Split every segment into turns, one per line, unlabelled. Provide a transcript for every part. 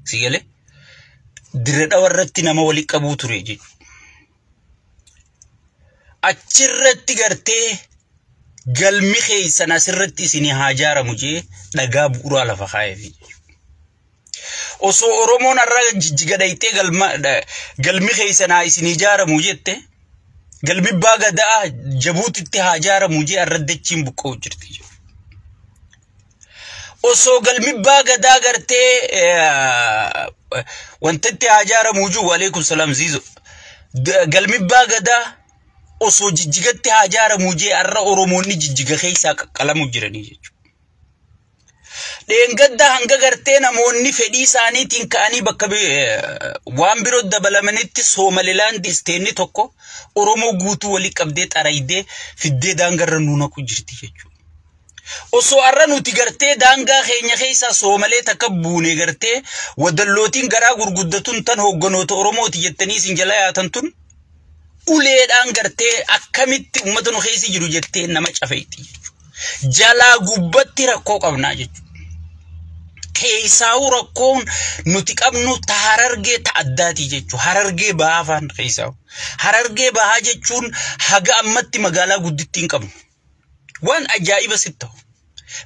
sigale dirreda warratti nama wali qabu ture jechu achirratti gartee galmi keeysan asirratti isini hajaaramu je dhagaa bu'uura lafa kaayefi oso oromoon arra jijjigadayte galmi keeysan isini hajaaramu jette galmi baagadaa jabuutitti hajaaramu je arraddachiin buqqoo jirti oso galmi baagadaa gartee wantatti hajaaramu ju waalaikum salaam zizo galmi baagadaa oso jijjigatti hajaaramu je arra oromoonni jijjiga keeysa qaqqalamu jiranii jechu deengadda hanga gartee namoonni fedhii isaaniitiin ka'anii bakka waan biroo dabalamanitti Somaliland isteenni tokko oromoo guutuu wali qabdee xaraydee fiddee daangarra nuuna ku jirti jechu oso arra nuti gartee daangaa keenya keeysa Somalee takka buune gartee wadallootiin garaa gurguddatun tan hogganoota oromooti jettanii isin jala yaatan tun uleedhaan gartee akkamitti ummata nu keessa jiru jettee nama cafeetti jechu jalaa gubbatti rakkoo qabnaa jechu keeysaa'u rakkoon nuti qabnu Harargee ta'addaati jechu Harargee baafaan keeysaa'u Harargee bahaa jechuun haga ammatti magaalaa guddittiin qabnu waan ajaa'iba sitta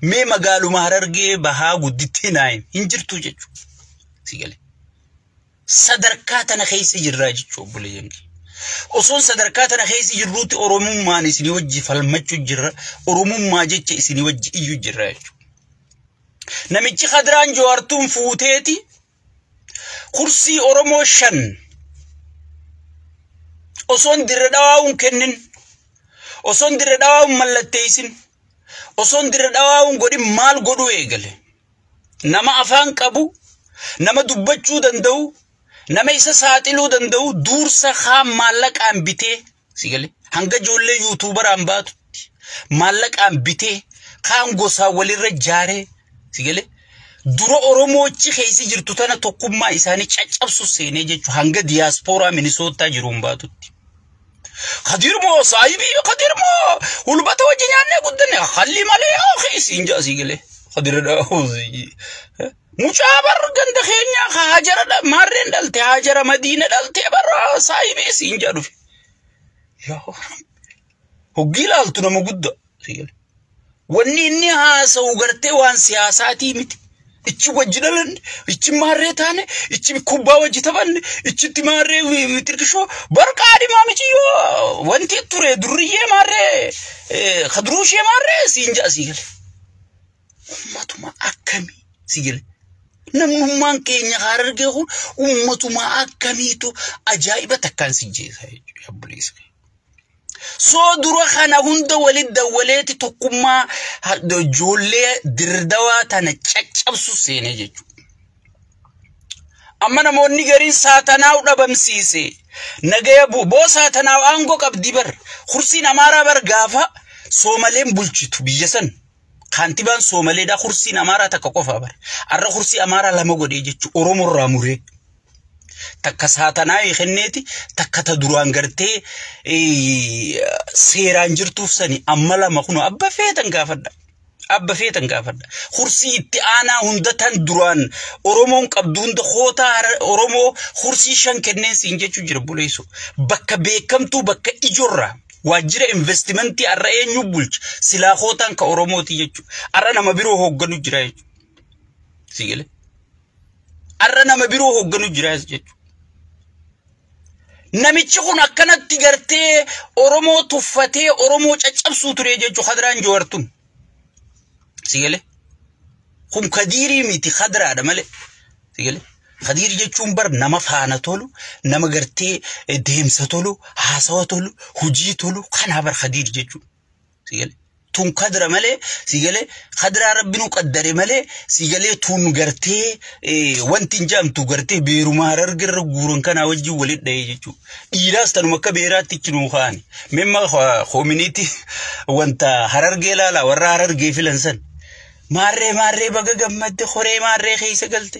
mee magaaluma Harargee bahaa guddittiin naayim hin jirtu jechu sigale sadarkaa tana keessa jirraa jechu obboleeyyanki oson sadarkaa tana keessa jirruuti oromummaan isini wajji falmachuu jirra oromummaa jecha isini wajji iyyuu jirra jechu namichi Khadraan Jawaartuun fuuteeti kursii oromoo 5 oson dirre dhawaa'uun kennin oson dirre dhawaa'uun mallatteessin oson dirre dhawaa'uun godhin maal godhu eegale nama afaan qabu nama dubbachuu danda'u nama isa saaxiluu danda'u duursa khaan maallaqaan bitee sigale hanga ijoollee yuutuubaraan baatutti maallaqaan bitee khaan gosaa walirra jaaree sigale dura oromoochi keessa jirtu tana tokkummaa isaanii caccabsu seenee jechu hanga diaspora Minnesota jiruun baatutti qadirmoo saahibii qadirmoo hulbata wajji nyaannee guddanne khalli malee keessa inja sigale qadirda mucaabar ganda keenya hajara marreen dalte hajara Madiina dalte barra saahibii inja dhufe yaa hoggilaaltu nama gudda sigale wanni inni haasa'u gartee waan siyaasaati miti ichi wajji dalan ichi marree taane ichi kubbaa wajji tabanne ichi marree tirkishoo barqaadi maamichi yoo wanti ture durriyee marree khadruushee marree siinja sigale ummatuma akkami sigale namummaan keenya Harargee kun ummatuma akkamiitu ajaa'iba takkaan sijjeesa yabbuleessa so dura kana hunda walid dawaleeti tokkummaa ijoollee dirdawaa tana caccabsu seenee jechu amma namoonni gariin saatanaa dhabamsiise nagaya boo saatanaa aangoo qabdi bar kursiin amaaraa bar gaafa Soomaleen bulchitu biyya san kantiibaan Soomaleedha kursiin amaaraa takka qofa bar arra kursii amaaraa lama godhee jechu Oromoo irraa muree takka saatanaa kenneeti takka ta duraan gartee seeraan jirtuuf sani amma lama kuno abba feetan gaafadha kursii itti aanaa hunda tan duraan Oromoon qabdu hunda khoota Oromoo kursii 5 kenneen siin jechuu jira buleessu bakka beekamtuu bakka ijorra waajjira investimenti arra eenyu bulch silaa khootaan ka Oromooti jechu arra nama biroo hogganu jira jechu sigale arra nama biroo hogganu jira jechu namichi kun akkanatti gartee Oromoo tuffatee Oromoo caccabsuu ture jechu Khadraan Jawaartuun sigale kun kadiiri miti Khadraadha male sigale khadiiri jechuun bar nama faana tolu nama gartee deemsa tolu haasawa tolu hujii tolu kana bar khadiiri jechuun sigale tun Khadra male sigale Khadra rabbinu qaddare male sigale tun gartee wanti injamtu gartee beeruma Harargeerra guuran kana wajji walid dhaye jechu dhiiraas tanuma akka beeraatti kinu khaani memma community wanta Harargee laala warra Harargee filansan marree baga gammadde khoree marree keessa galte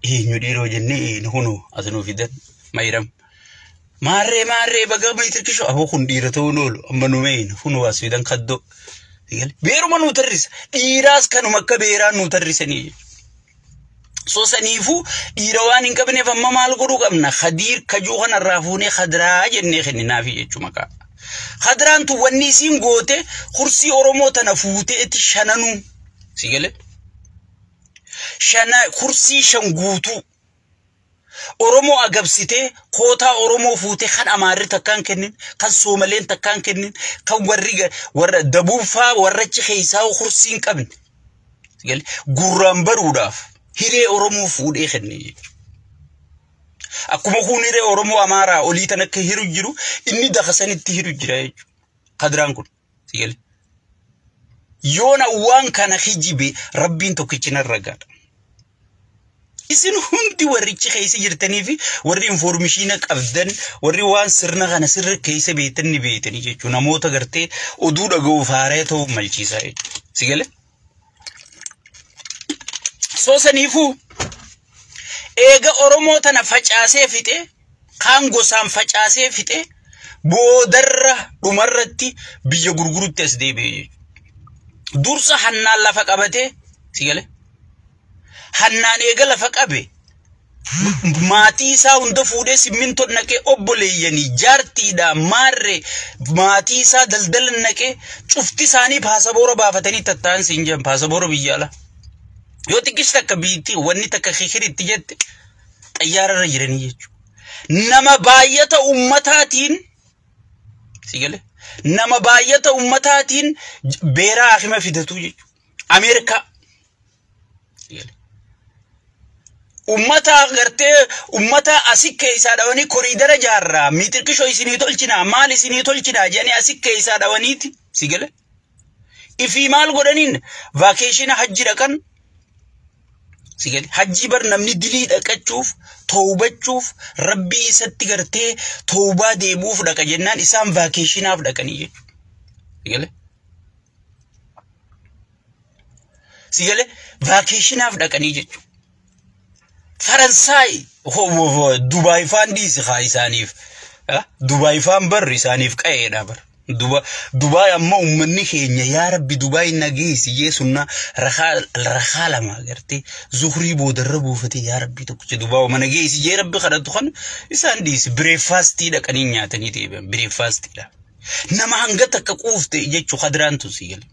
eenyu dhiiroo jennee hunu asnu fidan mayram marree baga mitirkisho abo kun dhiira ta'uu noolu amma numeen hunu as fidan kaddo beeruma nu tarris dhiiraas kanuma akka beeraan nu tarrisanii سوسنيفو إيروان إنك بني فما مال قدو قبنا خدير كجوهن الرافوني خدرا جنة خننا في جمكا خدران تو ونيسين قوته خرسي أورمو تنفوته اتشاننو سيقلي شانا خرسي شنقوتو أورمو أقبسيته كوتا أورمو فوته خان أماري تكان كنين خان سومالين تكان كنين خان ورّا دبوفا ورّا خيساو خرسين كبن سيقلي قرام بروداف هيري أورمو فود إخني أكما خون هيري أورمو أمارا أوليتانك هيرو جيرو إني دخساني تهيرو جيرايج قدران كون سيقلي يونا وان كان خيجيبي ربين توكيشنا الرقاد إسن هندي ورّيكي خيسي جرتاني في ورّي انفورميشينك أبدان ورّي وان سرنا غانا سر كيسي بيتني جيجو نموتا غرتي ودود أغو فاريتو ملچيسا جيجو سيقلي سوسنيفو إيغا أورمو تنا فجاسي فيتي خانغو سام فجاسي فيتي بودر دمرتي بيجا غرغرو تسدي بي دورسا حنان لفقبتي سيغلي حنان إيغا لفقبي ماتي سا هند فودي سمنتو نكي أبولياني جارتي دا ماري ماتي سا دلدل نكي شفتي ساني باسبورو بافتني تتان سنجم باسبورو بيجالا yoo tikista kabiti wanni takka khikiri tijette xayyara jirani jechu nama baayata ummataatiin sigale nama baayata ummataatiin beera akhima fidatu jechu Amerika sigale ummata garte ummata asikke isa dawani koridara jarra mitirkisho isini tolchina mal isini tolchina jani asikke isa dawaniti sigale ifi mal godanin vacation hajjira kan سيقولي حجي بر نمني دليد أكتشوف توبة تشوف ربي ستقرتي توبة ديبوف دكا جنان إسام فاكيشناف دكا نيجي سيقولي فاكيشناف دكا نيجي فرنساي هو دبي فان ديس خاي سانيف دبي فان بر سانيف كاينا بر دبي أما أمني خينيا يا ربي دبي نجيس يسونا رخالة ما قرتي زهري بودربو فتي يا ربي تكش دبي وما نجيس يا ربي خدت تخن إنسان ديس بريفاستي ده كنينيا تاني تيبه بريفاستي ده نما هنگتك كوفت يجتشو خدران تسيل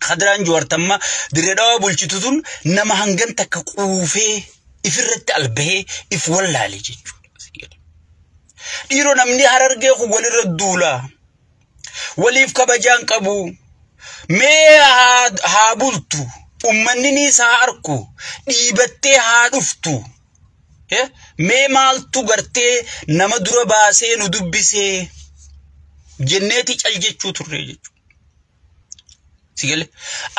خدران جوارتما دريدا بولشتون نما هنگتك كوفه إفرت قلبه إفولا لجتشو ديرو نمني هررجي خوالي ردولا وليف كبجان كبو مي هابولتو أمنيني ساركو ديبتي هادفتو مي مالتو غرتي نمدر باسي ندبسي جنتي الجيتشو تريجو سيقول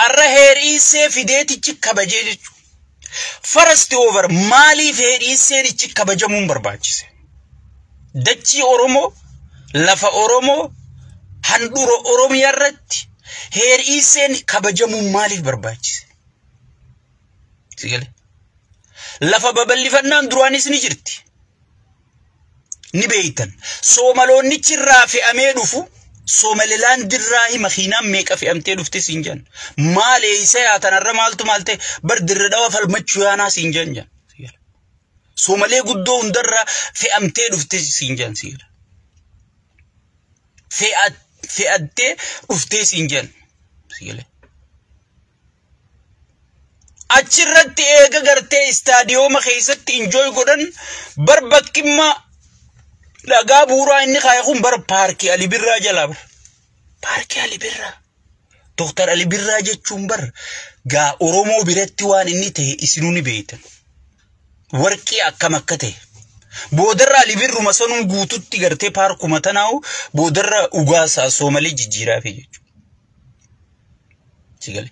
الرهيريسي فيديتي كبجيجو فرستي اوفر مالي فيريسي دي كبجمون برباجيسي دتشي أورومو لفا أورومو هندورو أورومي يرتي هير إيسين كبجمو مالي برباجيسي سيقولي لفا ببالي فنان دروانيس نجرتي نبيتن سومالون نجرا في أميدوفو سوماليلان دراهي مخينام ميكا في أمتي لفتي سنجان مالي إيسايا تنرى مالتو مالتي برد دوا فالمجوانا سنجان جان سومالي قدو اندرى في أمتي لفتي سنجان سيقولي في أدتي لفتي سنجان سيقولي أجرت إيغا غرتي استاديو مخيست انجوي قدن بربك ما لغا بورا إني خايخون بر باركي علي برا جلابر باركي علي برا دكتور علي برا جتشون بر غا أورومو برتي وان إني تهي إسنوني بيتن ورقي أكا مكته بودر علي برو مسانون غوتو تيغرتي باركو متناو بودر أغاسا سومالي جيجيرا في جيجو سيقالي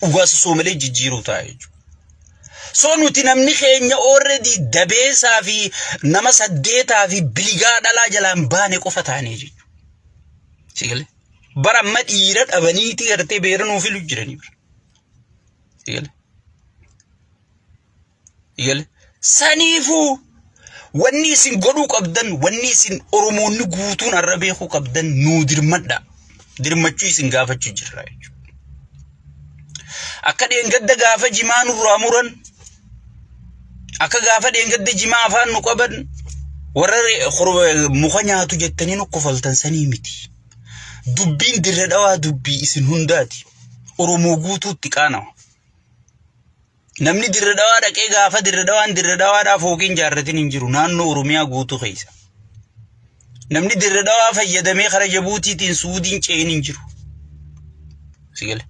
أغاسا سومالي جيجيرو تايجو سونو تنمني خينيا already دبيسا في نمس الديتا في بلغا دالا جلان باني قفتاني جيجو سيقالي برامد إيرات أبني تيغرتي بيرنو في لجراني بر سيقالي سيقالي سانيفو واني سن قدو قبدن واني سن أرمون نقوتون الربيخو قبدن نو درمدا درمچوي سن غافة جرايجو أكاد ينقد غافة جمان رامورن akka gaafa dheengadde jimaa afaan nu qaban warra muka nyaatu jettanii nu kofaltan sanii miti. Dubbiin dirree dhawaa dubbii isin hundaati. Oromoo guutuutti qaanawa. Namni dirree dhawaa dhaqee gaafa dirree dhawaadhaaf hooqiin jaarratiin hin jiru naannoo Oromiyaa guutuu keessa. Namni dirree dhawaa fayyadamee kara Jabuutiitiin Suudiin ce'in hin jiru. Sigale.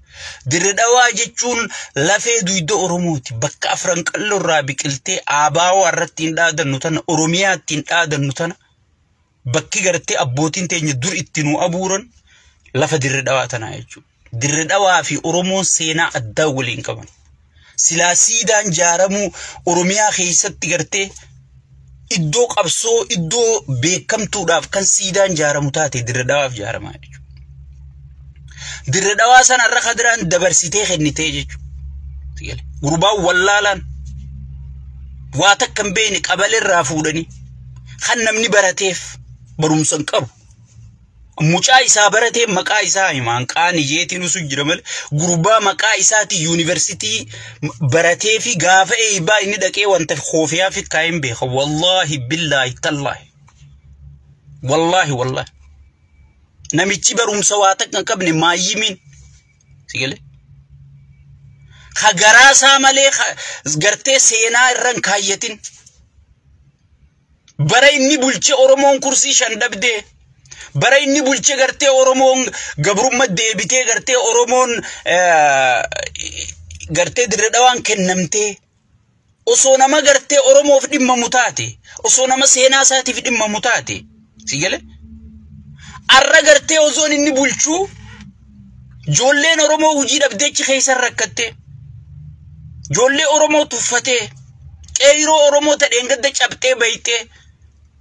Dirree dhawaa jechuun lafee duyda Oromooti. Bakka afran qalloo irraa biqiltee aabaawaa irratti hin dhaadannu tana Oromiyaatti hin dhaadannu tana bakki gartee abbootiin teenya dur itti nu abuuran lafa dirree dhawaa tanaa jechuudha. Dirree dhawaa fi Oromoon seenaa addaa waliin qaban. Silaa siidaan jaaramuu Oromiyaa keessatti gartee iddoo qabsoo iddoo beekamtuudhaaf kan siidaan jaaramu taate dirree dhawaaf jaaramaa jechuudha. Dirree dhawaa sanarra Khadiraan dabarsitee kennitee jechuudha. Gurbaan wallaalaan waa takka hin beekne qabalirraa fuudhanii kan namni barateef barumsa hin qabu. Mucaa isaa baratee maqaa isaa himaan qaani jeetiin usu jira malee gurbaa maqaa isaati yuunivarsiitii baratee fi gaafa eebbaa inni dhaqee wanta khoofiyaa fi kaayin beeka wallahi billahi tallahi wallahi namichi barumsa waa takka qabne maayyimiin sigale khagaraasaa malee gartee seenaa irraan kaayyatin bara inni bulche Oromoon kursii shan dhabdee bara inni bulche gartee Oromoon gabrummaa deebitee gartee Oromoon gartee dirree dhawaan kennamtee osoo nama gartee Oromoof dhimmamu taate osoo nama seenaa isaatiif dhimmamu taate sigale arra gartee osoon inni bulchuu joolleen Oromoo hujii dhabdeechi keessan rakkattee joollee Oromoo tuffatee qeyroo Oromoo tadheen gadda cabxee baytee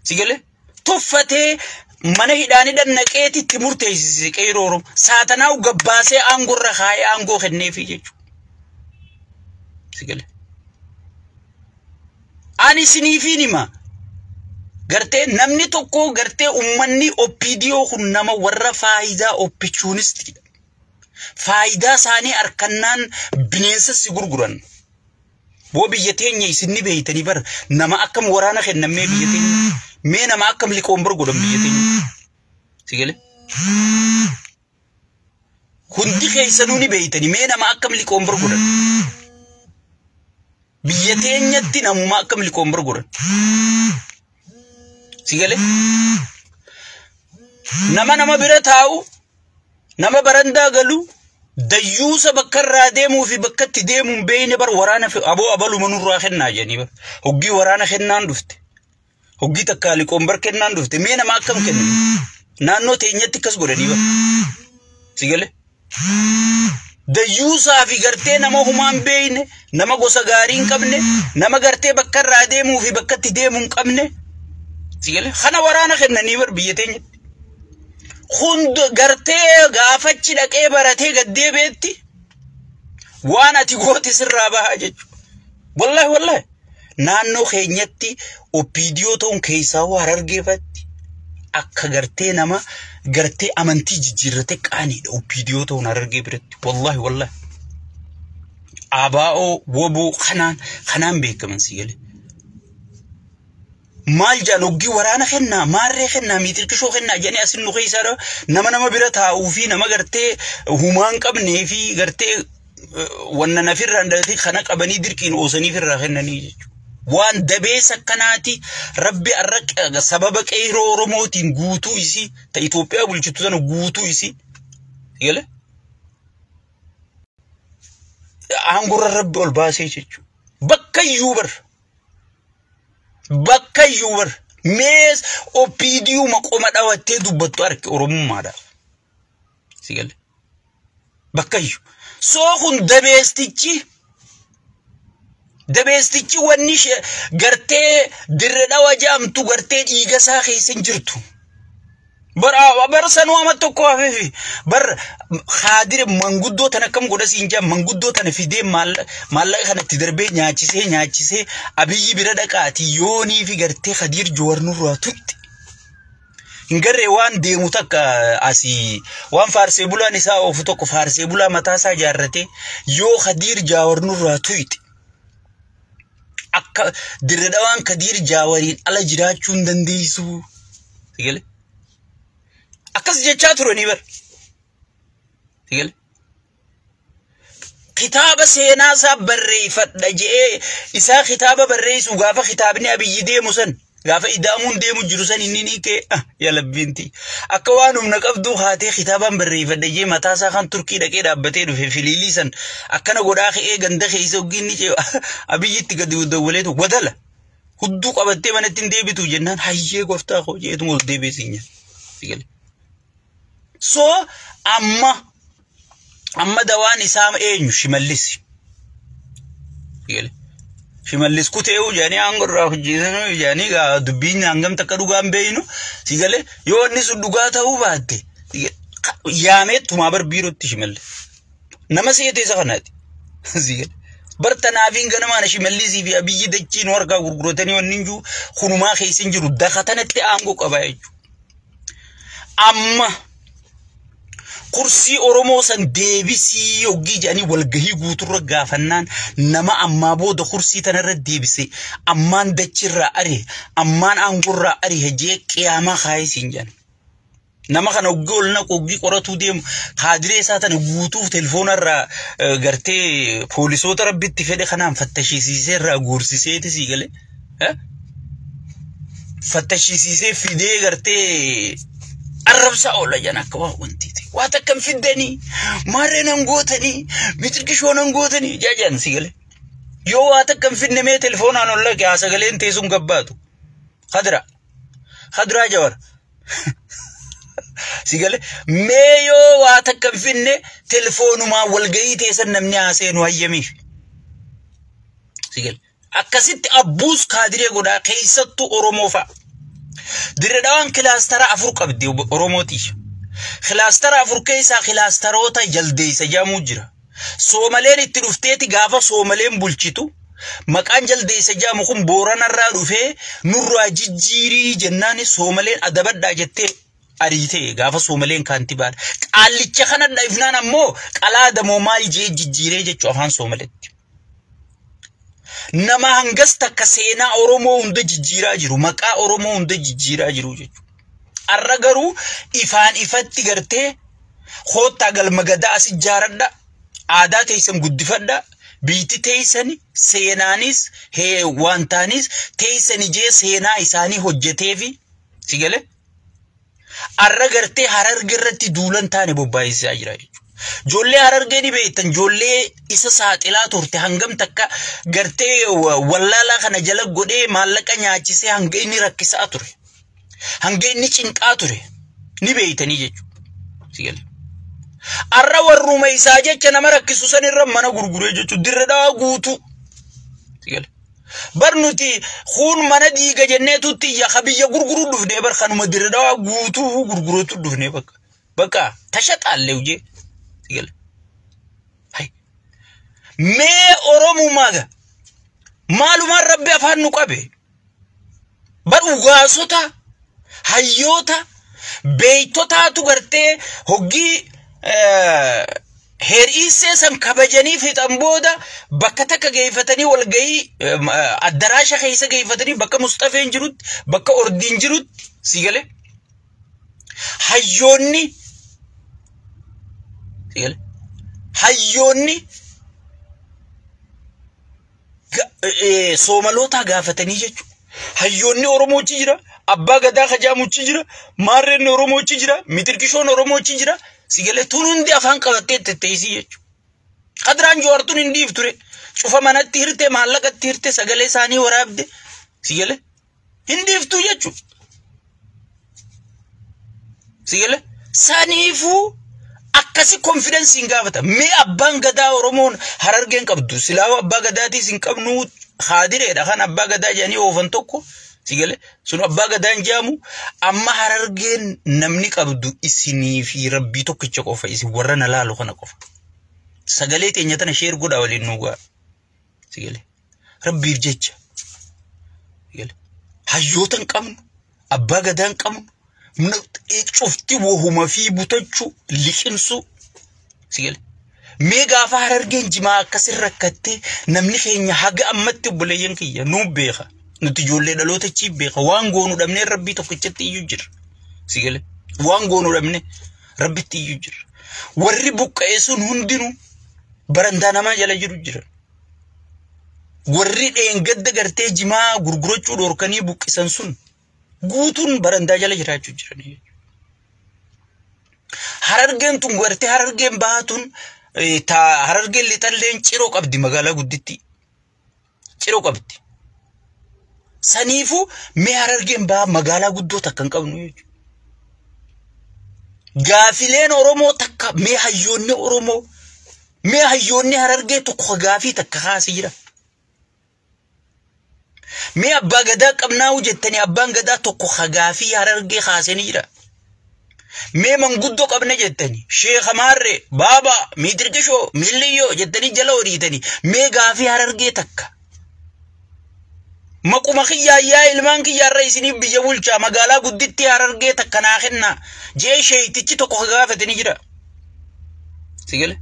sigale tuffatee mana hidhaanii dhannaqeeti itti murteessise qeyroo Oromoo saatanaa gabbaasee aangorra kaayee aangoo kenneefi jechuudha. Sigale ani siniifiin hima gartee namni tokko gartee ummanni OPDO kun nama warra faayidaa opportunistidha. Faayidaa isaanii arkannaan bineensa si gurguran. Boo biyya teenya isinni beeytanii bar nama akkam waraana kennamee biyya teenya mee nama akkam liqoon bargodhan biyya teenya. Sigale hundi keessanuu ni beeytanii mee nama akkam liqoon bargodhan biyya teenyatti namuma akkam liqoon bargodhan. Sigale nama bira taa'u nama barandaa galu dayyuusa bakka irraa deemuu fi bakka itti deemuun beeyne bar waraana aboo abaluma nurraa kennaa jedhanii bar hoggii waraana kennaan dhufte hoggii takka liqoon bar kennaan dhufte mee nama akkam kennu naannoo teenyatti akkas godhanii bar. Sigale dayyuusaa fi gartee nama humaan beeyne nama gosa gaarii hin qabne nama gartee bakka irraa deemuu fi bakka itti deemuu hin qabne sigale khana waraana kennanii bar biyya teenyatti hund gartee gaafachi dhaqee baratee gaddee beetti waan ati gooti sirraa bahaa jechuudha. Wallahi naannoo keenyatti OPDO ta'uun keessaa waan argeeffatti akka gartee nama gartee amantii jijjiirrate qaaniidha OPDO ta'uun argee biratti wallahi ABO WBO kanaan beekaman sigale. Maal jaan hoggii waraana kennaa maarree kennaa miitirkishoo kennaa jedhanii asin nu keessaa nama bira taa'uu fi nama gartee humaan qabnee fi gartee wanna nafirraan dhalate kana qabanii dirqiin oosanii firraa kennanii jechuudha. Waan dabeessa akkanaati rabbi arraqa sababa qeyroo Oromootiin guutuu isii ta Itoophiyaa bulchitu sana guutuu isii sigale aangurra rabbi ol baasee jechuudha. Bakka iyyuu bar mees OPDO maqoma dhawattee dubbattu arki Oromummaadhaaf sigale bakka iyyuu soo kun dabeestichi wanni gartee dirree dhawa jaamtu gartee dhiiga isaa keessa hin jirtu bar sanuu amma tokko hafeefi bar khadire manguddoo tana kam godha siin jaa manguddoo tana fidee maallaqa kanatti darbee nyaachisee abiyyi bira dhaqaati yoonii fi gartee Khadir Joowar nurraa tuqti hingarree waan deemu takka asii waan faarsee bulaan isaa oofu tokko faarsee bulaa mataasaa jaarrate yoo Khadir Joowar nurraa tuqti akka dirre dhawaan Kadiir Jaawariin ala jiraachuun dandeessu sigale akkas jechaa turanii bar sigale kitaaba seenaa isaa barreeffadha jee isaa kitaaba barreessu gaafa kitaabni Abiyyi deemu san gaafa idaamuun deemu jiru san inni kee ya labbinti akka waan humna qabdu haatee kitaaban barreeffadha jee mataa isaa kan Turkii dhaqee dhaabbatee dhufe filiilii san akkana godhaa kee ganda keessa oginni jee Abiyyitti gadi dawwaleetu wadala hudduu qabattee manatti hin deebitu jennaan hayyee gooftaa koo jeetu mul deebisinya sigale so amma dawaan isaa eenyu Shimallis sigale Shimallis kuteewu jaanii angorraa hojjetan jaanii gaa dubbiin hangam takka dhugaan beeynu sigale yoo inni sun dhugaa ta'uu baatte yaameetuma barbiirootti Shimallis nama seete isa kanaati sigale bartanaafiin ganamaana Shimallisi fi Abiyyi dachiin warqaa gurguratanii wanni jiru kunumaa keessin jiru dakatanatti aangoo qaba jechuudha amma kursi Oromoo san deebisii yogii jaanii walgahii guuturra gaafannaan nama ammaa booda kursi tanarra deebise ammaan dachirraa ari ammaan aangorraa ari hejee qiyaamaa kaayisiin jedhan nama kana olna qoggii qoratu deemu haadiree isaa tana guutuuf telefoonarraa gartee poolisoota rabbitti fedhe kanaan fattashisiiseerraa guursiseeti sigale fattashisiisee fidee gartee arrabsa oola jana akka wantiiti waa takkam fiddanii maarreen hangootanii mitirkishoon hangootanii jaajan sigale yoo waa takkam fidne mee telefoonaan olla gaa sagaleen teessuun gabbaatu khadra jawar sigale mee yoo waa takkam fidne telefoonuma walgahii teessan namni haaseenu hayyamiif sigale akkasitti abbuus kaadiree godhaa keessattuu Oromoo fa'a dirre dhawaan kilaastara afur qabdi Oromootiif kilaastara afur keessaa kilaastaroota jaldeessa jaamuu jira Soomaleen itti dhufteeti gaafa Soomaleen bulchitu maqaan jaldeessa jaamu kun Booranarraa dhufee nurraa jijjiirii jennaan Soomaleen adabadhaa jettee ariitee gaafa Soomaleen kaantibaadha qaallicha kana dhaifnaan ammoo qalaadamoo maal jee jijjiiree jechuu afaan Soomaleetti nama hangas takka seenaa Oromoo hunda jijjiiraa jiru maqaa Oromoo hunda jijjiiraa jiru jechuudha arra garuu ifaan ifatti gartee hoottaa galma gadaa as ijaaradha aadaa teessan guddifadha biitti teessani seenaanis wantaanis teessani jee seenaa isaanii hojjeteefi sigale arra gartee Hararge irratti duulan taane bobbaayisaa jira jechuudha Jolle Hararge ni beektan jolle isa saaxilaa turte hangam takka gartee wallaalaa kana jala godhee maallaqa nyaachisee hanga inni rakkisaa ture hanga inni cinqaa ture ni beeytanii jechuudha sigale arra warruma isaa jecha nama rakkisu san irra mana gurguree jechuudha dirre dhawaa guutu sigale barnuti khun mana diiga jenneetutti ya khabiyya gurguruu dhufnee bar kanuma dirre dhawaa guutuu gurgureetu dhufnee bakka tashaxaalle uje sigale hay mee Oromumaga maalumaan rabbi afaan nu qabe bar ugaasota hayyoota beeytotaatu gartee hoggii heeriisee san kabajanii fixan booda bakka takka geeffatanii walgahii addaraasha keessa geeffatanii bakka Mustafeen jirutti bakka Ordiin jirutti sigale hayyoonni sigale hayyoonni Soomaloota gaafatanii jechuudha hayyoonni Oromoochi jira abbaa gadaa khajaamuchi jira maarreen Oromoochi jira mitirkishoon Oromoochi jira sigale tun hundi afaan qabattee tetteesii jechuudha qadraan joortuun hindiif ture cufa manatti hirte maallaqatti hirte sagalee isaanii waraabde sigale hindiiftuu jechuudha sigale saniifuu akkasi confidence hin gaafata mee abbaan gadaa Oromoon Harargeen qabdu silaawa abbaa gadaatis hin qabnu haadireedha kan abbaa gadaa jedhanii oofan tokko sigale sun abbaa gadaan jaamu amma Harargeen namni qabdu isinii fi rabbii tokkicha qofa isin warra na laalu kana qofa sagalee teenya tana sheer godha waliin nuugaa sigale rabbiif jecha sigale hayyootan qabnu abbaa gadaan qabnu cufti wohuma fi butachuu liqinsu sigale Mega fa harargeen jimaa akkasir rakkatte namni keenya haga ammatti buleeyyan kiyya nu beeka nuti ijoollee dhaloota chi beeka waan goonu dhabne rabbii tokkichatti iyyuu jira sigale waan goonu dhabne rabbitti iyyuu jira warri buqqa'ee sun hundinuu barandaa namaa jala jiru jira warri dheengadda gartee jimaa gurgurachuu dhorkanii buqqisan sun guutuun barandaa jala jiraachuu jiran harargeen tun gartee harargeen baatun ta harargeen lixalleen ciroo qabdi magaalaa gudditti ciroo qabdi saniifu mee harargeen baa magaalaa guddoo takka hin qabnu jechuudha gaafileen oromoo takka mee hayyoonni oromoo mee hayyoonni harargee tokko gaafii takka kaasee jira mee abbaa gadaa qabnaa jettanii abbaan gadaa tokko gaafii harargee kaasee ni jira mee manguddoo qabna jettanii sheekh Marre baaba miidirkishoo milliyoo jettanii jala horiitanii mee gaafii harargee takka maquma xiyyaa ilmaan kiyyaarra isinii biyya bulchaa magaalaa gudditti harargee takka naa kenna jee sheeytichi tokko gaafatanii jira sigale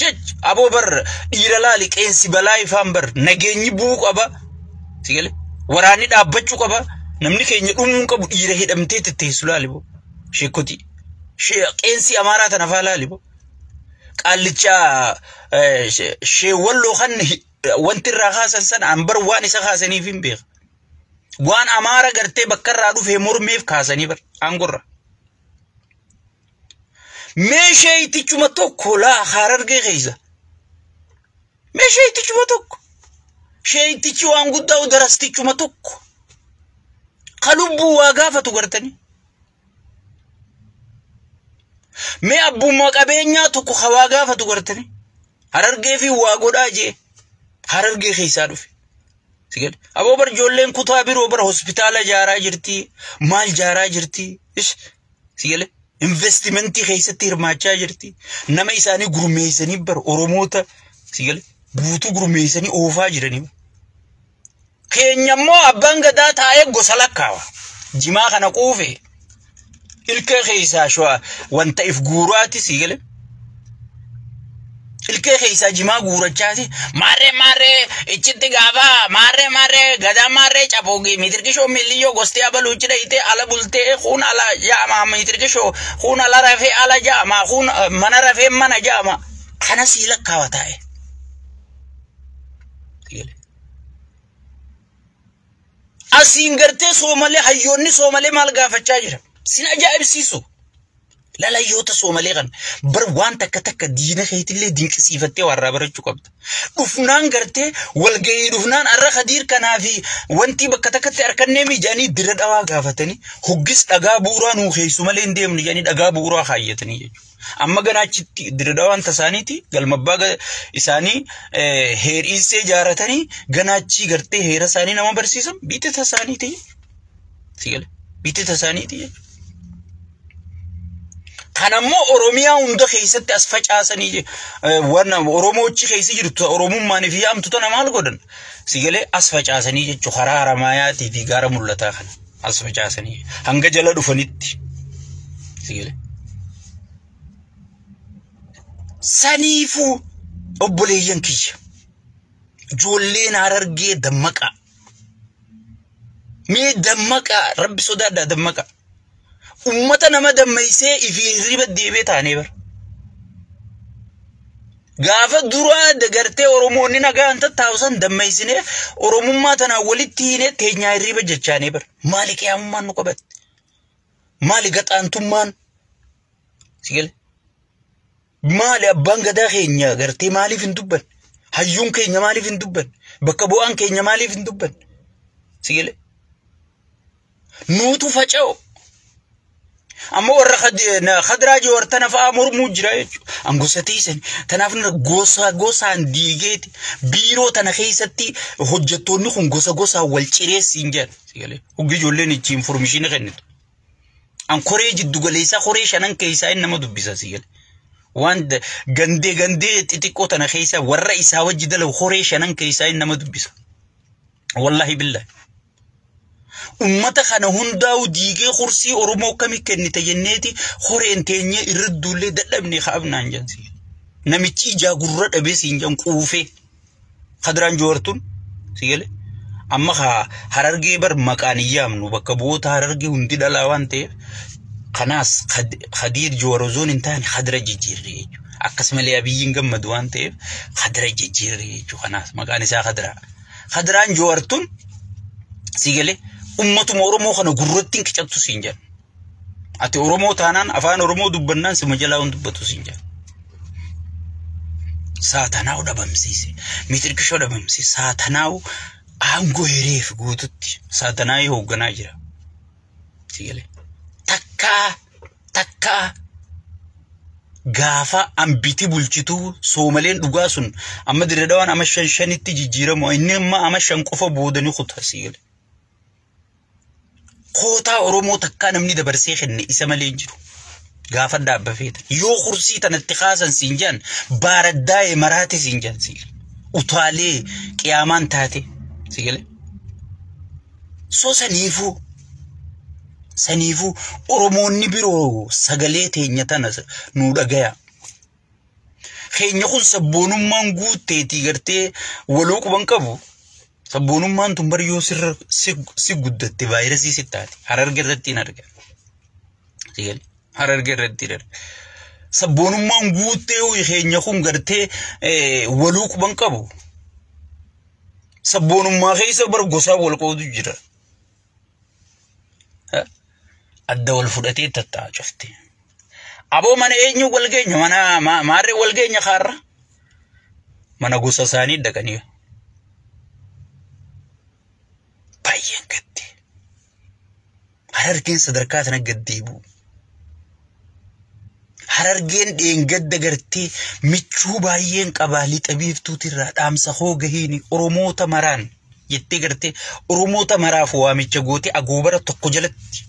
jech aboo bar dhiira laali qeensi balaa ifaan bar nageenyi buu qaba sigale waraanni dhaabbachuu qaba namni keenya dhumuun qabu dhiira hidhamtee tetteessu laalibo sheekoti qeensi amaaraa tana faa laalibo qaallicha sheewwalloo kan wanti irraa kaasan sana ambar waan isa kaasaniif hin beeka waan amaara gartee bakka irraa dhufee mormeef kaasanii bar aangorra mee sheeytichuma tokko laa harargee keessa mee sheeytichuma tokko sheeytichi waan guddaa darastichuma tokko qalubbu waa gaafatu gartanii mee abbummaa qabeenyaa tokko waa gaafatu gartanii harargee fi waa godhaa jee harargee keessaa dhufe sigale aboo bar ijoolleen kutaa biroo bar hospitaala jaaraa jirti maal jaaraa jirti sigale investimentii keessatti hirmaachaa jirti nama isaanii gurmeessanii bar oromoota sigale buutuu gurmeessanii oofaa jiranii keenyammoo abbaan gadaa taa'ee gosa lakkaawa jimaa kana quufe ilkee keessaa shwa wanta if guuraati sigale ilkee keessaa jimaa guurachaati marre ichitti gaafa marre gadaa marre capoogi miitirkishoo milliyoo gostee abaluu jira ite ala bultee kun ala jaama miitirkishoo kun ala rafee ala jaama kun mana rafee mana jaama kana sii lakkaawa taa'e sigale asiin gartee Soomalee hayyoonni Soomalee maal gaafachaa jira sin ajaa'ibsiisu lalayyoota Soomalee kan bar waan takka diina keetillee dinqisiifattee warraa barachuu qabda dhufnaan gartee walgahii dhufnaan arra khadiir kanaa fi wanti bakka takkatti arkannee mijaanii dira dhawaa gaafatanii hoggis dhagaa bu'uuraa nuu keessu malee hin deemne jedhanii dhagaa bu'uuraa kaayyatanii jechuudha amma ganaachitti dira dhawaan tasaaniiti galmabbaa isaanii heeriisee jaaratanii ganaachii gartee heera isaanii nama barsiisan biite tasaaniiti sigale biite tasaaniiti kanammoo oromiyaa hunda keessatti as facaasanii waan oromoochi keessa jirtu oromummaan fi yaamtu nama maal godhan sigale as facaasanii jechuu karaa haramaayaati fi gaara mul'ataa kana as facaasanii hanga jala dhufanitti sigale saniifu obboleeyyan kiyya ijoolleen harargee dammaqa mee dammaqa rabbi sodaadhaa dammaqa ummata nama dammaysee ifi riba deebee taanee bar gaafa duraa dagartee oromoonni nagaan tattaawsan dammaysine oromummaa tana walitti hine teenyaa riba jechaanee bar maali qiyaamummaan nu qabatte maali gaxaantummaan sigale maali abbaan gadaa keenya gartee maaliif hin dubban hayyuun keenya maaliif hin dubban bakka bu'aan keenya maaliif hin dubban sigale nuutu faca'o amma warra khadraaji wartana fa'a mormuu jira jechuudha angosatiisan tanaaf gosaan diigeeti biiroo tana keessatti hojjettoonni kun gosa wal cireessiin jedhan sigale hoggi ijoolleen ichi information kennitu an koree jiddu galeessaa koree shanan keessaa inni nama dubbisa sigale waan gandee xixiqqoo tana keessa warra isaa wajji dalagu koree shanan keessaa inni nama dubbisa wallahi billahi ummata kana hundaa'u diigee kursii oromoo kami kennite jenneeti horeen teenye irridduullee dadhabne kaabnaan jansi namichi ijaa gurra dhabe siinjan quufee Hadraan Jawaartuun sigale amma Harargee bar maqaan iyyaamnu bakka bu'oota Harargee hundi dhalaa waan ta'eef kanaas Khadiir Jawaarzoon hin taane Khadra jijjiirree jechuudha akkasumallee abiyyiin gammadu waan ta'eef Khadra jijjiirree jechuudha kanaas maqaan isaa Hadraan Jawaartuun sigale ummatuma oromoo kana gurratti qicattu siinjan ati oromoo taanaan afaan oromoo dubbannaan sima jalaa hun dubbatu siinjan saatanaa dhabamsiise mitirkishoo dhabamsiise saatanaa aangoo hireef guututti saatanaa hoogganaa jira sigale takka gaafa ambiti bulchituu soomaleen dhugaa sun amma diradawaan ama shanitti jijjiiramu inni amma ama shan qofa boodanii kutaa sigale Kota oromoo takka namni dabarsee kenne isa malee jiru gaafa dhaabbafeeta yoo kursii tanatti khaasan siinjan baaraddaa'e maraate siinjan siil utaalee qiyaamaan taate sigale so saniifu oromoonni biroo sagalee teenya tana nu dhagaya keenya kun sabboonummaan guutteetii gartee waloo quban qabu sabboonummaan tun bar yoo si guddatte vaayirasii sittaati Harargee irratti hin argan sigale Harargee irratti hin argan sabboonummaan guuttee keenya kun gartee waloo quban qabu sabboonummaa keessa bar gosaa wal qoodu jira adda wal fudhatee tattaa cufte aboo mana eenyu wal geenya mana maarree wal geenya kaarra mana gosa isaanii dhaqanii baay'een gaddi Harargeen sadarkaa tana gaddeebu Harargeen dheengadda gartee michuu baay'een qabaalii xabiiftuutirraa dhaamsa hoo gahiini oromoota maraan jettee gartee oromoota maraaf waamicha goote agoobara tokko jalatti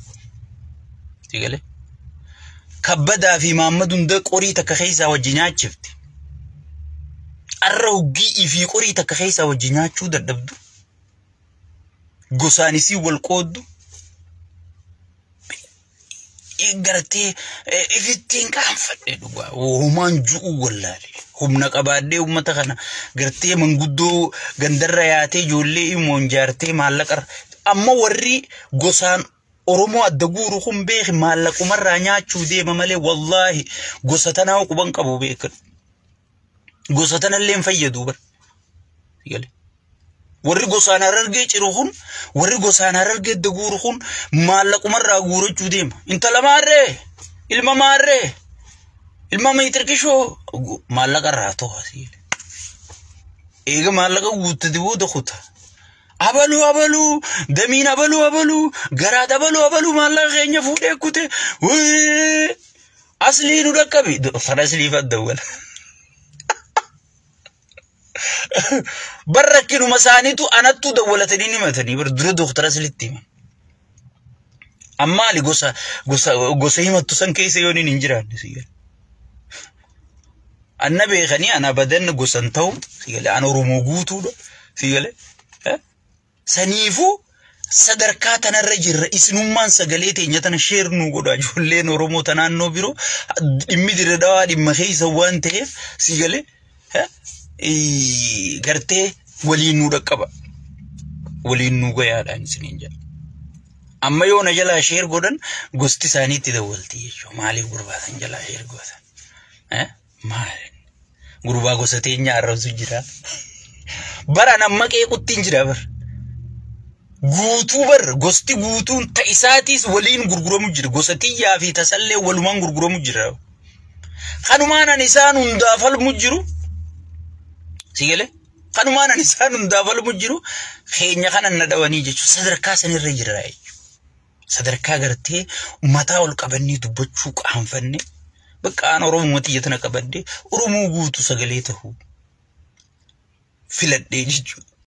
sigale kabbadaa fi Mahammad hunda qorii takka keessaa wajji nyaachifte arra huggii fi qorii takka keessaa wajji nyaachuu dadhabdu gosaanisii wal qooddu gartee ifittiin qaanfadhe dhugaa homaan ju'u wallaale humna qabaadhee ummata kana gartee manguddoo gandarra yaatee ijoollee imoon jaartee maallaqa amma warri gosaan oromoo adda guuru kun beeki maallaqumarraa nyaachuu deema malee wallaahi gosa tanaa quban qabu beekan gosa tanallee hin fayyadu bar sigale warri gosaan Harargee ciru kun warri gosaan Harargee adda guuru kun maallaqumarraa guurachuu deema intala maarree ilma maarree ilma miitirkishoo maallaqarraa to'a sigale eega maallaqa guuttati booda kuta abalu damiin abalu garaad abalu maallaqa keenya fuudhee kute aslii nu dhaqqabi fara aslii faddawwala barrakkinu masaanitu anattu dawwalatanii nimatanii bar dura doktora aslitti himan ammaali gosa himattu san keessa yooniin hin jiraanne sigale anna beekanii ana badan gosan ta'u sigale ana oromoo guutuudha sigale saniifu sadarkaa tanarra jirra isinummaan sagalee teenya tana sheer nu godha ijoolleen oromoo tanaannoo biroo dhimmi diradawaa dhimma keessa waan ta'eef sigale gartee waliin nu dhaqqaba waliin nu gayaadhaan isiniin jedha amma yoo na jalaa sheer godhan gosti isaaniitti dawwalti jechuudha maaliif gurbaasan jalaa sheer godhan maali gurbaa gosa teenya arrabsu jira bara namma qeequttiin jira bar guutuu bar gosti guutuun ta'isaatiis waliin gurguramu jira gosa tiyyaa fi tasallee walumaan gurguramu jira kanumaan isaan hundaaf falmu jiru sigale kanumaan isaan hundaaf falmu jiru keenya kanan nadhawanii jechuudha sadarkaa sanirra jira sadarkaa gartee mataa ol qabannii dubbachuu qaanfanne bakka aan oromoo tiyyatana qabadde oromoo guutuu sagalee ta'uu filadhee jechuudha